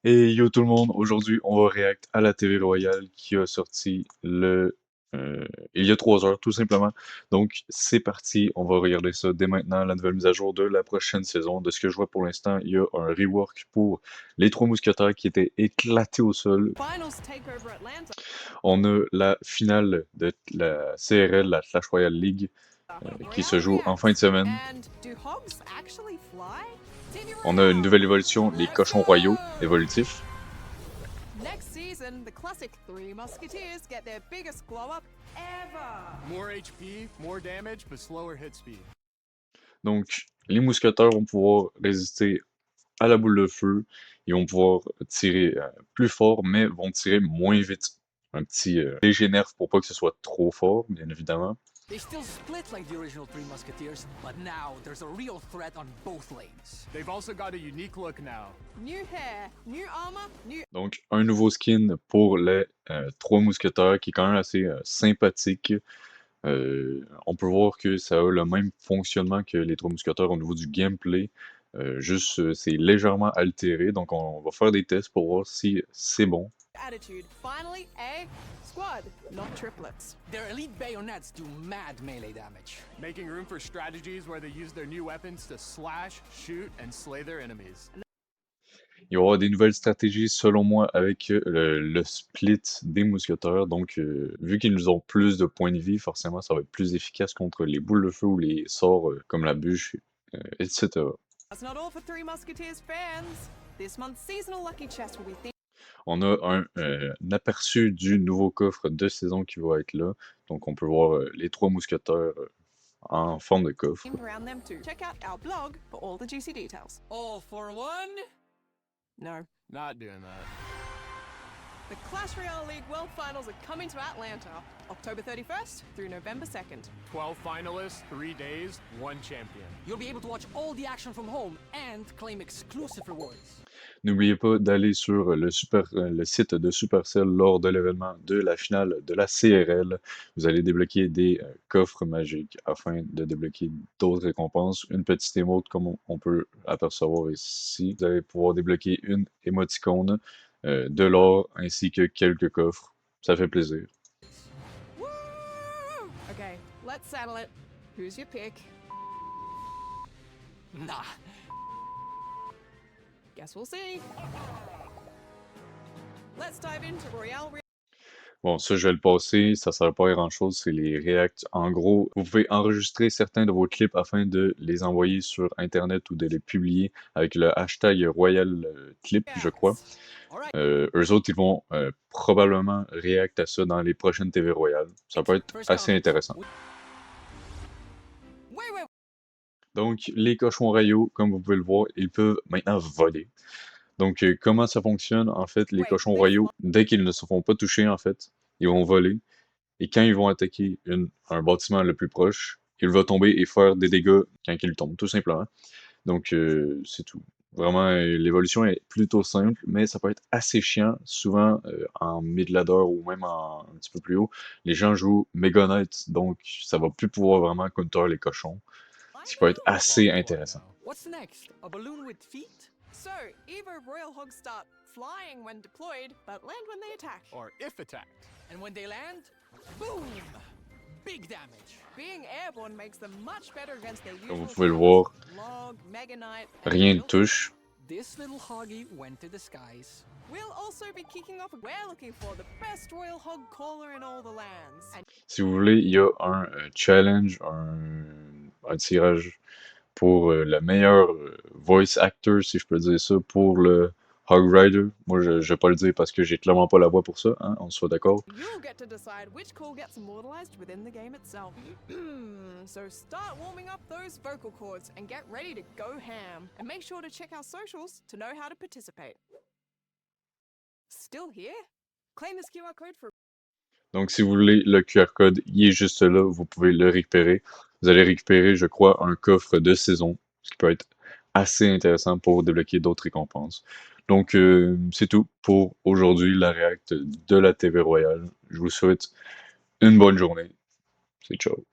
Et yo tout le monde, aujourd'hui on va react à la TV Royale qui a sorti il y a 3 heures tout simplement. Donc c'est parti, on va regarder ça dès maintenant, la nouvelle mise à jour de la prochaine saison. De ce que je vois pour l'instant, il y a un rework pour les Trois Mousquetaires qui étaient éclatés au sol. On a la finale de la CRL, la Clash Royale League, qui se joue en fin de semaine. On a une nouvelle évolution, les cochons royaux évolutifs. Next season, the classic Three Musketeers get their biggest glow up ever. More HP, more damage, but slower hit speed. Donc, les mousquetaires vont pouvoir résister à la boule de feu. Ils vont pouvoir tirer plus fort, mais vont tirer moins vite. Un petit léger nerf pour pas que ce soit trop fort, bien évidemment. They still split like the original Three Musketeers, but now there's a real threat on both lanes. They've also got a unique look now. New hair, new armor, new. Donc, un nouveau skin pour les Trois Mousquetaires qui est quand même assez sympathique. On peut voir que ça a le même fonctionnement que les Trois Mousquetaires au niveau du gameplay. Juste, c'est légèrement altéré, donc on va faire des tests pour voir si c'est bon. Attitude. Finally, a squad, not triplets. Their elite bayonets do mad melee damage. Making room for strategies where they use their new weapons to slash, shoot, and slay their enemies. Il va y avoir des nouvelles stratégies, selon moi, avec le split des mousquetaires. Donc, vu qu'ils nous ont plus de points de vie, forcément, ça va être plus efficace contre les boules de feu ou les sorts comme la bûche, etc. That's not all for Three Musketeers fans. This month's seasonal lucky chest will be On a un aperçu du nouveau coffre de saison qui va être là. Donc, on peut voir les Trois Mousquetaires en forme de coffre. themed around them too. Check out our blog for all the juicy details. All for one? No. Not doing that. The Clash Royale League World Finals are coming to Atlanta, October 31st through November 2nd. 12 finalists, 3 days, 1 champion. You'll be able to watch all the action from home and claim exclusive rewards. N'oubliez pas d'aller sur le site de Supercell lors de l'événement de la finale de la CRL. Vous allez débloquer des coffres magiques afin de débloquer d'autres récompenses. Une petite émote comme on peut apercevoir ici. Vous allez pouvoir débloquer une émoticône, de l'or ainsi que quelques coffres. Ça fait plaisir. Woo! Okay, let's settle it. Who's your pick? Nah. Guess we'll see. Let's dive into Royale. Bon, ça, je vais le passer, ça sert pas à grand-chose, c'est les reacts. En gros, vous pouvez enregistrer certains de vos clips afin de les envoyer sur Internet ou de les publier avec le hashtag Royal Clip, je crois. Eux autres, ils vont probablement react à ça dans les prochaines TV Royales. Ça peut être assez intéressant. Donc, les cochons royaux, comme vous pouvez le voir, ils peuvent maintenant voler. Donc, comment ça fonctionne? En fait, les cochons royaux, dès qu'ils ne se font pas toucher, en fait, ils vont voler. Et quand ils vont attaquer un bâtiment le plus proche, il va tomber et faire des dégâts quand il tombe, tout simplement. Donc, c'est tout. Vraiment, l'évolution est plutôt simple, mais ça peut être assez chiant. Souvent, en mid-ladder ou même un petit peu plus haut, les gens jouent Mega Knight, donc ça va plus pouvoir vraiment counter les cochons. Ce qui peut être assez intéressant. What's next? A balloon with feet? So, Evo Royal Hogs start flying when deployed, but land when they attack. Or if attacked. And when they land, boom! Big damage. Being airborne makes them much better against their Comme vous usual pouvez le voir, Log, Mega Knight, and rien ne Milk. touche. This little hoggy went to the skies. We'll also be kicking off. We're looking for the best Royal Hog caller in all the lands. And Si vous voulez, il y a un challenge, un tirage pour le meilleur voice actor, si je peux dire ça, pour le Hog Rider. Moi, je vais pas le dire parce que j'ai clairement pas la voix pour ça, hein, on soit d'accord. you'll get to decide which call gets immortalized within the game itself. So start warming up those vocal cords and get ready to go ham. And make sure to check our socials to know how to participate. Still here? Claim this QR code for. Donc, si vous voulez, le QR code, il est juste là, vous pouvez le récupérer. Vous allez récupérer, je crois, un coffre de saison, ce qui peut être assez intéressant pour débloquer d'autres récompenses. Donc, c'est tout pour aujourd'hui, la react de la TV Royale. Je vous souhaite une bonne journée. C'est ciao.